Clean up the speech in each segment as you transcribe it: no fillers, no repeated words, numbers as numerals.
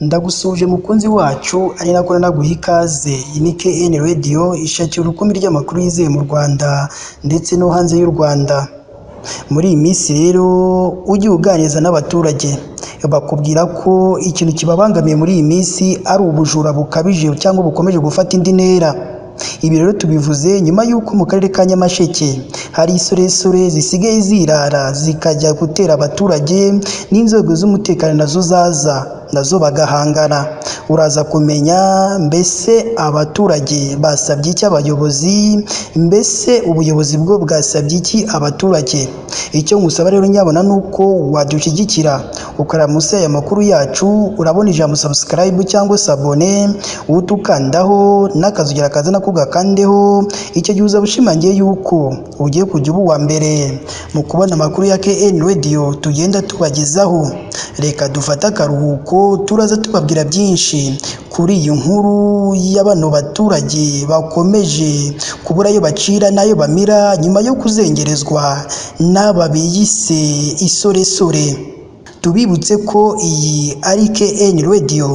Ndagusuje mukunzi wacu ari nako naguha ikaze. Iyi ni KN Radio ishakira urukumbi ry'amakuru yizeye mu Rwanda ndetse no hanze y'u Rwanda. Muri iyi minsi rero ujye uganiriza n'abaturage bakubwira ko ikintu kibabangamiye muri iyi minsi ari ubujura bukabije cyangwa bukomeje gufata indi ntera. Ibi rero tubivuze nyuma y'uko mu karere ka Nyamasheke hari isoresore zisigaye zirara zikajya gutera abaturage n'inzego z'umutekano nazo bagahangana. Uraza kumenya mbese abaturage basabye iki abayobozi, mbese ubuyobozi bwo bwasabye iki abaturage. Icyo ngusaba rero nyabona nuko wadushyigikira ukara munsi aya makuru yacu, urabona ijambo subscribe cyangwa se abone, utukandaho n'akazugira kaza nako gakandeho. Icyo gihe uzaba ushimangiye yuko ugiye kujya uba uwa mbere mu kubona amakuru ya KN Radio tugenda tubagezaho. Reka dufate akaruhuko, turaza tubabwira byinshi kuri iyi nkuru y'abano baturage bakomeje kubura ayo bacira n'ayo bamira nyuma yo kuzengerezwa n'aba biyise isoresore. Tubibutse ko iyi ari KN Radio.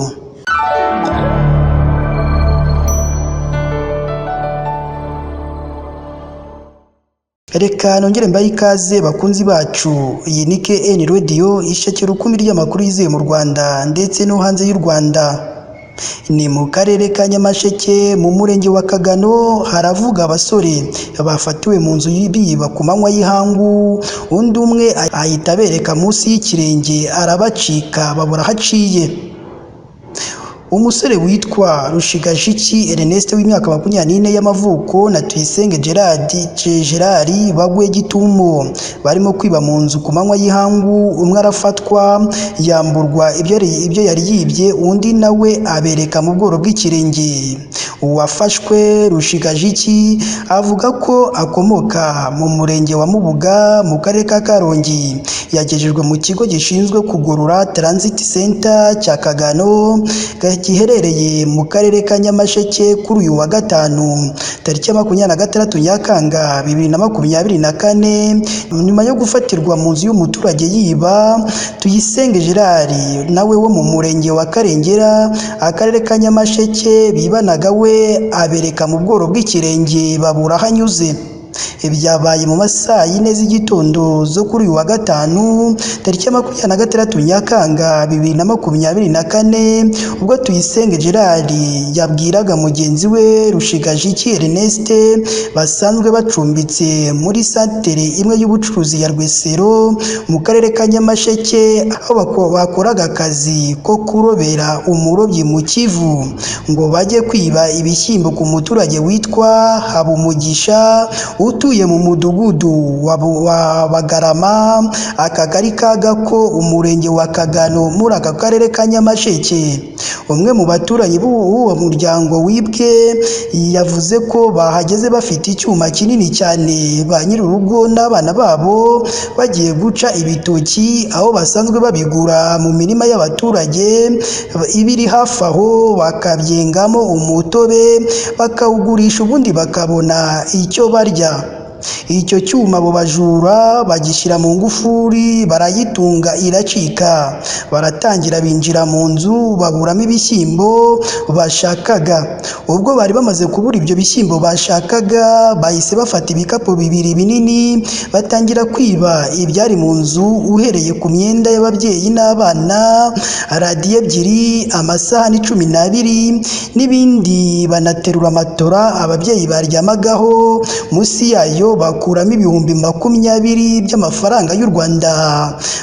Reka nongere mbaye ikaze bakunzi bacu. Iyi ni KN Radio ishakira urukumbi ry'amakuru yizeye mu Rwanda ndetse no hanze y'u Rwanda. Ni mu karere ka Nyamasheke mu murenge wa Kagano, haravuga abasore bafatiwe mu nzu biba ku manywa y'ihangu, undi umwe ahita abereka munsi y'ikirenge arabacika babura haciye. Umusore witwa Rushigashiki Ernest w'imyaka 24 y'amavuko na Tuyisenge Gerard bagwe Gitumo barimo kwiba mu nzu ku manywa y'ihangu. Umwe arafatwa yamburwa ibyo yari yibye, undi nawe abereka mu bworo bw'ikirenge. Uwafashwe Rushigashiki avuga ko akomoka mu murenge wa Mubuga mu karere ka Karongi. Yagejejwe mu kigo gishinzwe kugorora Transit Center cya Kagano giherereye mu karere ka Nyamasheke kuri uyu wa gatanu tariki ya 26 Nyakanga 2024, nyuma yo gufatirwa mu nzu y'umuturage yiba. Tuyisenge Gerard nawe wo mu murenge wa Karengera akarere ka Nyamasheke bibanaga we abereka mu bworo bw'ikirenge babura hanyuze. Byabaye mu masaha y'ine z'igitondo zo kuri uyu wa gatanu tariki ya 26 Nyakanga 2024, ubwo Tuyisenge Gerard yabwiraga mugenzi we Rushigashiki Ernest basanzwe bacumbitse muri santere imwe y'ubucuruzi ya Rwesero mu karere ka Nyamasheke, aho bakoraga akazi ko kurobera umurobyi mu Kivu, ngo bajye kwiba ibishyimbo ku muturage witwa Habumugisha utuye mu mudugudu wa Bagarama, akagari ka Gako, umurenge wa Kagano muri aka karere ka Nyamasheke. Umwe mu baturanyi b'uwo muryango wibwe yavuze ko bahageze bafite icyuma kinini cyane, ba nyir'urugo n'abana babo bagiye guca ibitoki aho basanzwe babigura mu mirima y'abaturage ibiri hafi aho, bakabyengamo umutobe bakawugurisha ubundi bakabona icyo barya. Icyo cyuma abo bajura bagishyira mu ngufuri barayitunga iracika. Baratangira binjira mu nzu baburamo ibishyimbo bashakaga. Ubwo bari bamaze kubura ibyo bishyimbo bashakaga, bahise bafata ibikapu bibiri binini batangira kwiba ibyari mu nzu, uhereye ku myenda y'ababyeyi n'abana, radiyo ebyiri, amasahani 12 n'ibindi. Banaterura matora ababyeyi baryamagaho, munsi yayo bakuramo ibihumbi 20 by'amafaranga y'u Rwanda.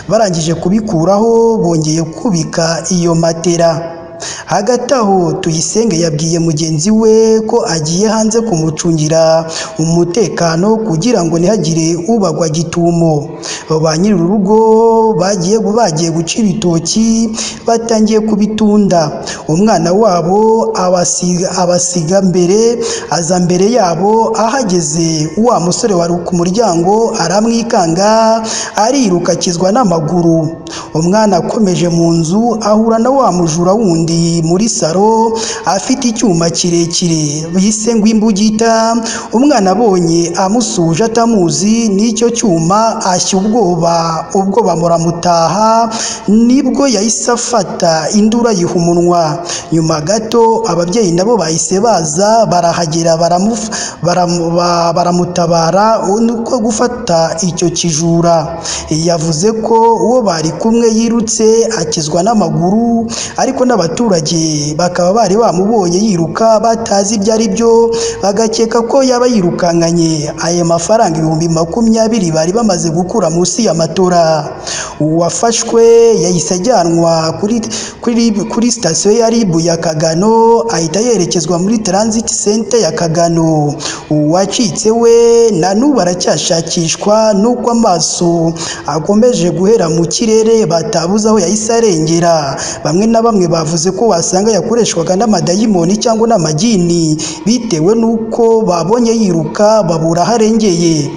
Barangije kubikuraho bongeye kubika iyo matera. Hagati aho Tuyisenge yabwiye mugenzi we ko agiye hanze kumucungira umutekano kugira ngo ntihagire ubagwa Gitumo. Ba nyir'urugo bagiye guca ibitoki batangiye kubitunda. Umwana wabo abasiga mbere, aza mbere yabo. Ahageze wa musore wari ku muryango aramwikanga, ariruka akizwa n'amaguru. Umwana akomeje mu nzu ahura na wa mujura wundi wundi muri saro afite icyuma kirekire bise ngo imbugita. Umwana abonye amusuje atamuzi n'icyo cyuma ashya ubwoba muramutaha, nibwo yahise afata induru ayiha umunwa. Nyuma gato ababyeyi nabo bahise baza barahagera baramutabara nuko gufata icyo kijura. Yavuze ko uwo bari kumwe yirutse akizwa n'amaguru, ariko n'abaturage bakaba bari bamubonye yiruka batazi ibyo ari byo, bagakeka ko yaba yirukankanye ayo mafaranga 20,000 bari bamaze gukura munsi y'amatora. Uwafashwe yahise ajyanwa kuri sitasiyo ya RIB ya Kagano, ahita yerekezwa muri Transit Center ya Kagano. Uwacitse we na n'ubu aracyashakishwa nuko amaso akomeje guhera mu kirere batabuze aho yahise arengera. Bamwe na bamwe bavuze ko wasanga yakoreshwaga n'amadayimoni cyangwa n'amagini bitewe nuko babonye yiruka babura aho arengeye.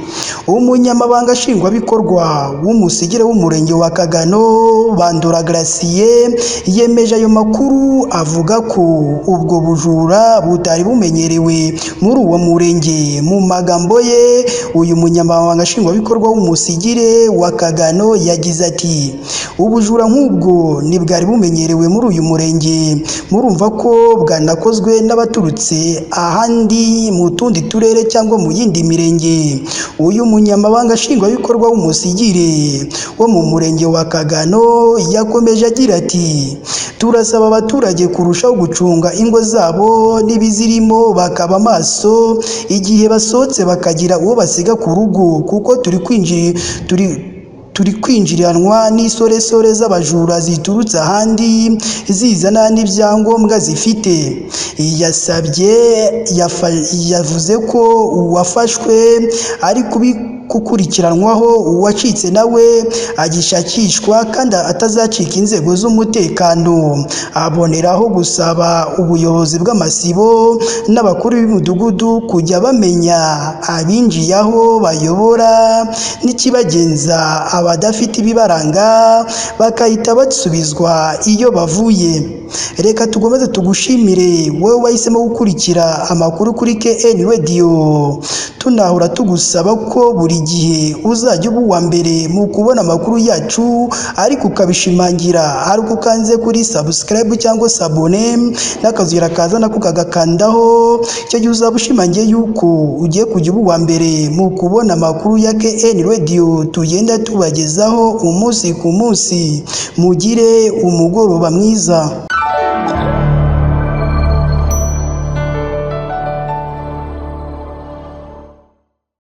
Umunyamabanga nshingwabikorwa w'umusigire w'umurenge wa Kagano Bandora Gratien yemeje ayo makuru, avuga ko ubwo bujura butari bumenyerewe muri uwo murenge. Mu magambo ye, uyu munyamabanga nshingwabikorwa w'umusigire wa Kagano yagize ati ubujura nk'ubwo ntibwari bumenyerewe muri uyu murenge, murumva ko bwanakozwe n'abaturutse ahandi mu tundi turere cyangwa mu yindi mirenge. Uyu munyamabanga nshingwabikorwa w'umusigire wo mu murenge wa Kagano yakomeje agira ati turasaba abaturage kurushaho gucunga ingo zabo n'ibizirimo, bakaba maso igihe basohotse bakagira uwo basiga ku rugo, kuko turi kwinjiranwa n'isoresore z'abajura ziturutse ahandi zizana n'ibyangombwa zifite. Yavuze ko uwafashwe ari gukurikiranwaho, uwacitse nawe agishakishwa kandi atazacika inzego z'umutekano. Aboneraho gusaba ubuyobozi bw'amasibo n'abakuru b'imidugudu kujya bamenya abinjiye aho bayobora n'ikibagenza abadafite ibibaranga bakahita basubizwa iyo bavuye. Reka tugomeze tugushimire wowe wahisemo gukurikira amakuru kuri KN Radio, tunahora tugusaba ko buri gihe uzajya uba uwa mbere mu kubona amakuru yacu, ariko ukabishimangira ariko ukanze kuri subscribe cyangwa sabone n'akazira kaza nako kagakandaho. Icyo gihe uzaba ushimangiye yuko ugiye kujya uba uwa mbere mu kubona amakuru ya KN Radio tugenda tubagezaho umunsi ku munsi. Mugire umugoroba mwiza.